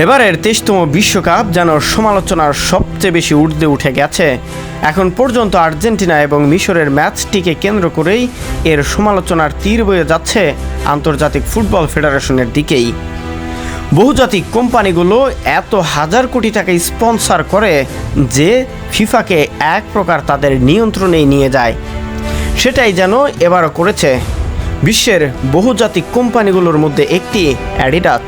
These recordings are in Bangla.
এবারের 23তম বিশ্বকাপ যেন সমালোচনার সবচেয়ে বেশি ঊর্ধ্বে উঠে গেছে। এখন পর্যন্ত আর্জেন্টিনা এবং মিশরের ম্যাচটিকে কেন্দ্র করেই এর সমালোচনার তীর বয়ে যাচ্ছে আন্তর্জাতিক ফুটবল ফেডারেশনের দিকেই। বহুজাতিক কোম্পানিগুলো এত হাজার কোটি টাকা স্পন্সর করে যে ফিফাকে এক প্রকার তাদের নিয়ন্ত্রণেই নিয়ে যায়। সেটাই যেন এবারও করেছে বিশ্বের বহুজাতিক কোম্পানিগুলোর মধ্যে একটি অ্যাডিডাস।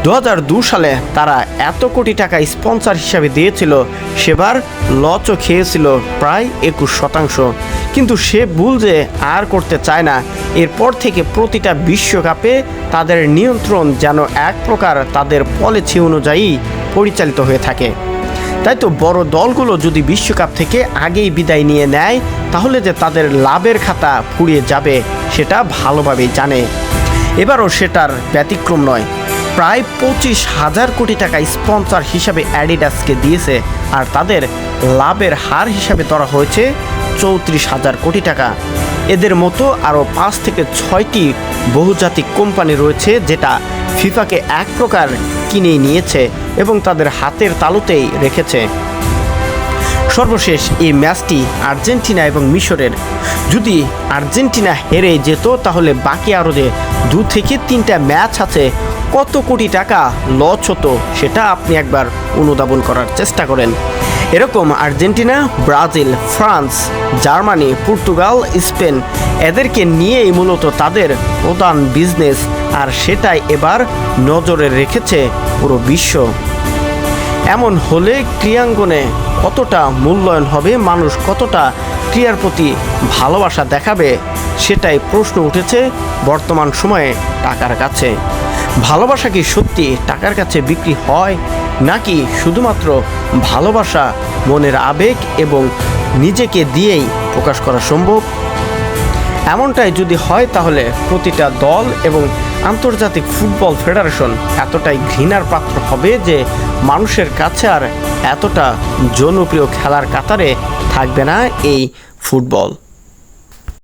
2002 সালে তারা এত কোটি টাকা স্পন্সর হিসাবে দিয়েছিল, সেবার লচও খেয়েছিল প্রায় 21%। কিন্তু সে ভুল যে আর করতে চায় না। এরপর থেকে প্রতিটা বিশ্বকাপে তাদের নিয়ন্ত্রণ যেন এক প্রকার তাদের পলিসি অনুযায়ী পরিচালিত হয়ে থাকে। তাই তো বড় দলগুলো যদি বিশ্বকাপ থেকে আগেই বিদায় নিয়ে নেয়, তাহলে যে তাদের লাভের খাতা ফুরিয়ে যাবে সেটা ভালোভাবেই জানে। এবারও সেটার ব্যতিক্রম নয়। প্রায় 25,000 কোটি টাকা স্পন্সর হিসাবে অ্যাডিডাসকে দিয়েছে, আর তাদের লাভের হার হিসাবে ধরা হয়েছে 34,000 কোটি টাকা। এদের মতো আরও 5 থেকে 6টি বহুজাতিক কোম্পানি রয়েছে যেটা ফিফাকে এক প্রকার কিনে নিয়েছে এবং তাদের হাতের তালুতেই রেখেছে। সর্বশেষ এই ম্যাচটি আর্জেন্টিনা এবং মিশরের। যদি আর্জেন্টিনা হেরে যেত, তাহলে বাকি আরও যে 2 থেকে 3টা ম্যাচ আছে, কত কোটি টাকা লস হতো সেটা আপনি একবার অনুধাবন করার চেষ্টা করেন। এরকম Argentina, Brazil, France, Germany, Portugal, Spain এদেরকে নিয়েই মূলত তাদের প্রধান বিজনেস, আর সেটাই এবার নজরে রেখেছে পুরো বিশ্ব। এমন হলে ক্রীড়াঙ্গনে কতটা মূল্যায়ন হবে, মানুষ কতটা ক্রীড়ার প্রতি ভালোবাসা দেখাবে, সেটাই প্রশ্ন উঠেছে বর্তমান সময়ে টাকার কাছে। ভালোবাসা কি সত্যি টাকার কাছে বিক্রি হয়, নাকি শুধুমাত্র ভালোবাসা মনের আবেগ এবং নিজেকে দিয়েই প্রকাশ করা সম্ভব? এমনটাই যদি হয়, তাহলে প্রতিটা দল এবং আন্তর্জাতিক ফুটবল ফেডারেশন এতটাই ঘৃণার পাত্র হবে যে মানুষের কাছে আর এতটা জনপ্রিয় খেলার কাতারে থাকবে না এই ফুটবল।